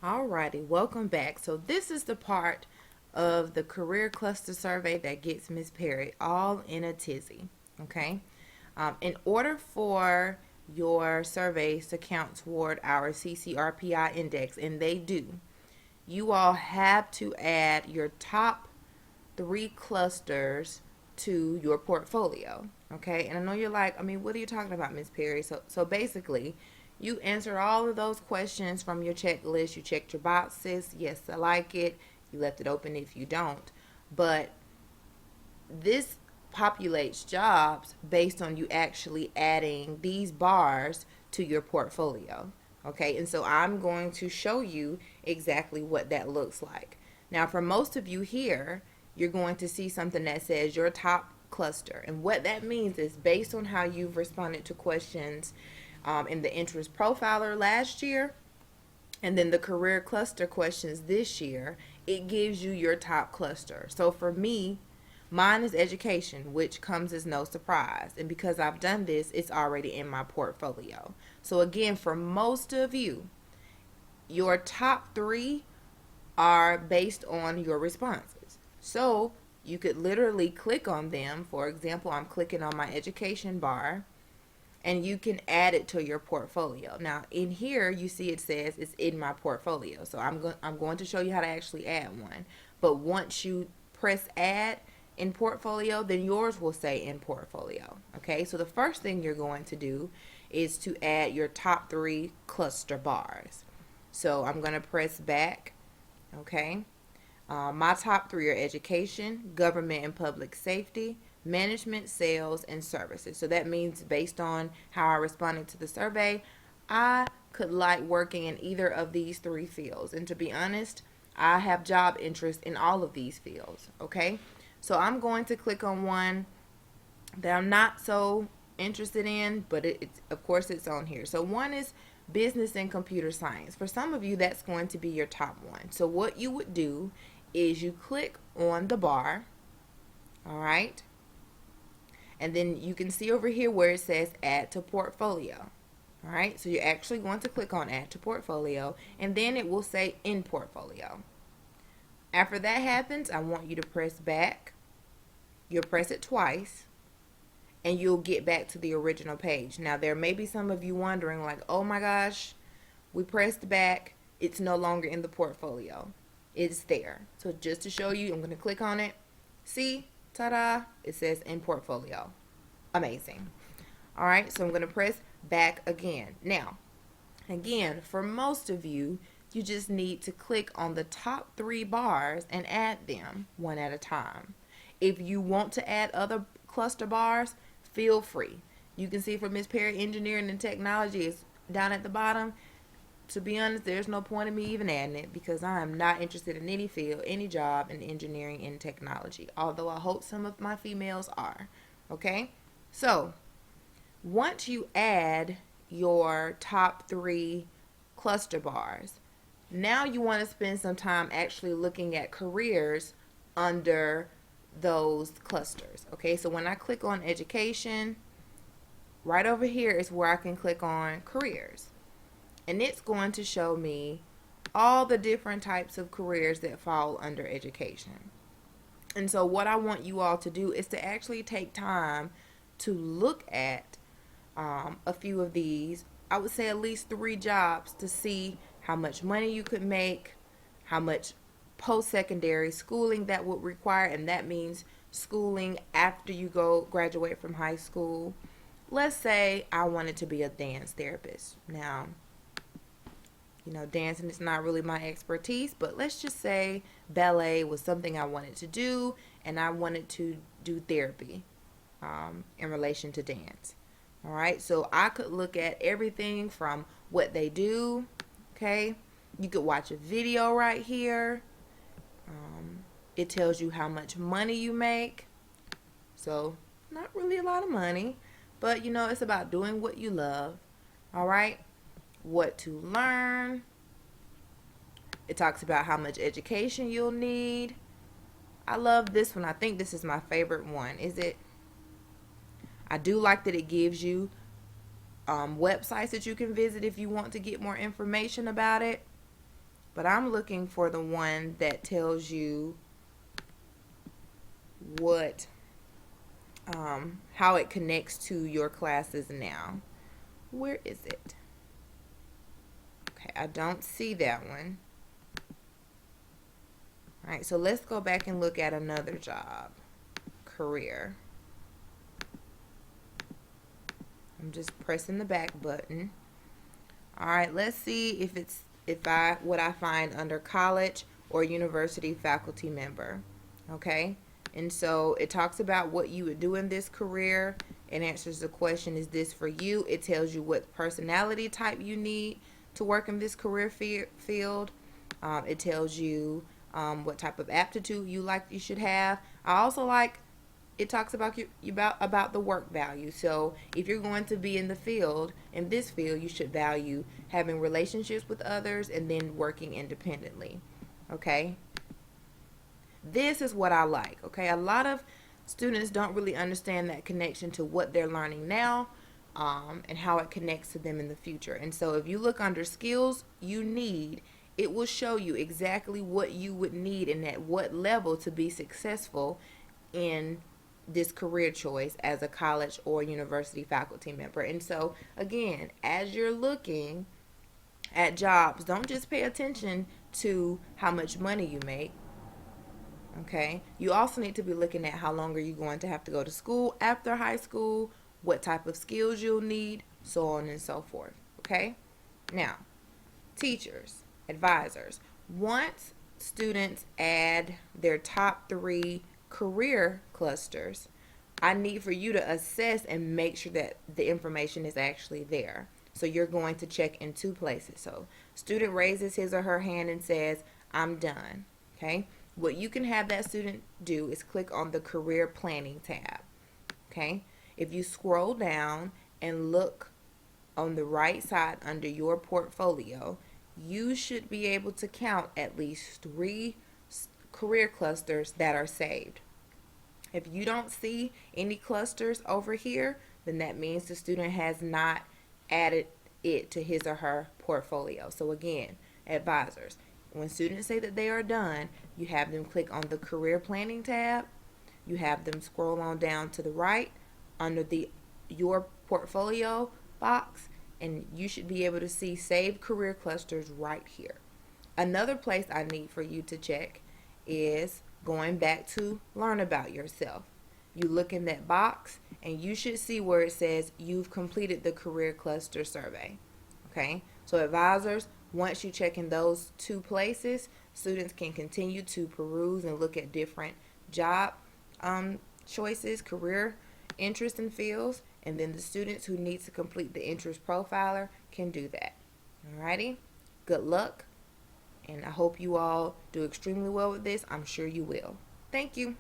Alrighty, welcome back. So this is the part of the career cluster survey that gets Miss Perry all in a tizzy. Okay, in order for your surveys to count toward our CCRPI index, and they do, you all have to add your top three clusters to your portfolio. Okay, and I know you're like, what are you talking about, Miss Perry? So basically, you answer all of those questions from your checklist. You checked your boxes. Yes, I like it. You left it open if you don't. But this populates jobs based on you actually adding these bars to your portfolio. Okay, and so I'm going to show you exactly what that looks like. Now, for most of you here, you're going to see something that says your top cluster. And what that means is based on how you've responded to questions in the interest profiler last year and then the career cluster questions this year, it gives you your top cluster. So for me, mine is education, which comes as no surprise. And because I've done this, it's already in my portfolio. So again, for most of you, your top three are based on your responses. So you could literally click on them. For example, I'm clicking on my education bar and you can add it to your portfolio. Now in here you see it says it's in my portfolio. So I'm going to show you how to actually add one. But once you press add in portfolio, then yours will say in portfolio. Okay, so the first thing you're going to do is to add your top three cluster bars. So I'm going to press back. Okay, my top three are education, government and public safety, management, sales, and services. So that means based on how I responded to the survey, I could like working in either of these three fields. And to be honest, I have job interest in all of these fields. Okay, so I'm going to click on one that I'm not so interested in, but it's of course it's on here. So one is business and computer science. For some of you, that's going to be your top one. So what you would do is you click on the bar, all right, and then you can see over here where it says add to portfolio. All right, so you're actually going to click on add to portfolio, and then it will say in portfolio. After that happens, I want you to press back. You'll press it twice and you'll get back to the original page. Now there may be some of you wondering like, oh my gosh, we pressed back, it's no longer in the portfolio. It's there. So just to show you, I'm going to click on it. See, ta-da, it says in portfolio. Amazing. All right, so I'm going to press back again. Now, again, for most of you, you just need to click on the top three bars and add them one at a time. If you want to add other cluster bars, feel free. You can see for Miss Perry, engineering and technology is down at the bottom. To be honest, there's no point in me even adding it because I am not interested in any field, any job in engineering and technology, although I hope some of my females are. Okay, so once you add your top three cluster bars, now you want to spend some time actually looking at careers under those clusters. Okay, so when I click on education, right over here is where I can click on careers, and it's going to show me all the different types of careers that fall under education. And so what I want you all to do is to actually take time to look at a few of these. I would say at least three jobs to see how much money you could make, how much post-secondary schooling that would require, and that means schooling after you graduate from high school. Let's say I wanted to be a dance therapist. Now, dancing is not really my expertise, but let's just say ballet was something I wanted to do, and I wanted to do therapy in relation to dance. All right, so I could look at everything from what they do. Okay, you could watch a video right here. It tells you how much money you make. So, not really a lot of money, but it's about doing what you love. All right, what to learn. It talks about how much education you'll need. I love this one. I think this is my favorite one. Is it? I do like that it gives you websites that you can visit if you want to get more information about it. but I'm looking for the one that tells you what how it connects to your classes now. Where is it? Okay, I don't see that one. All right, so let's go back and look at another job. Career. I'm just pressing the back button. All right, let's see if what I find under college or university faculty member. Okay? And so it talks about what you would do in this career. It answers the question, is this for you? It tells you what personality type you need to work in this career field. It tells you what type of aptitude you should have. I also like it talks about about the work value. So if you're going to be in this field, you should value having relationships with others and then working independently. Okay? This is what I like. Okay? A lot of students don't really understand that connection to what they're learning now, and how it connects to them in the future. And so if you look under skills you need, it will show you exactly what you would need and at what level to be successful in this career choice as a college or university faculty member. And so again, as you're looking at jobs, don't just pay attention to how much money you make. Okay, you also need to be looking at how long are you going to have to go to school after high school, what type of skills you'll need, so on and so forth. Okay, now teachers, advisors, once students add their top 3 career clusters, I need for you to assess and make sure that the information is actually there. So you're going to check in 2 places. So student raises his or her hand and says, I'm done. Okay. What you can have that student do is click on the career planning tab. Okay. If you scroll down and look on the right side under your portfolio, you should be able to count at least 3 career clusters that are saved. If you don't see any clusters over here, then that means the student has not added it to his or her portfolio. So again, advisors, when students say that they are done, you have them click on the career planning tab. You have them scroll on down to the right under the your portfolio box, and you should be able to see save career clusters right here. Another place I need for you to check is going back to learn about yourself. You look in that box and you should see where it says you've completed the career cluster survey. Okay, so advisors, once you check in those 2 places, students can continue to peruse and look at different job choices, career interests and fields, and then the students who need to complete the interest profiler can do that. Alrighty, good luck, and I hope you all do extremely well with this. I'm sure you will. Thank you.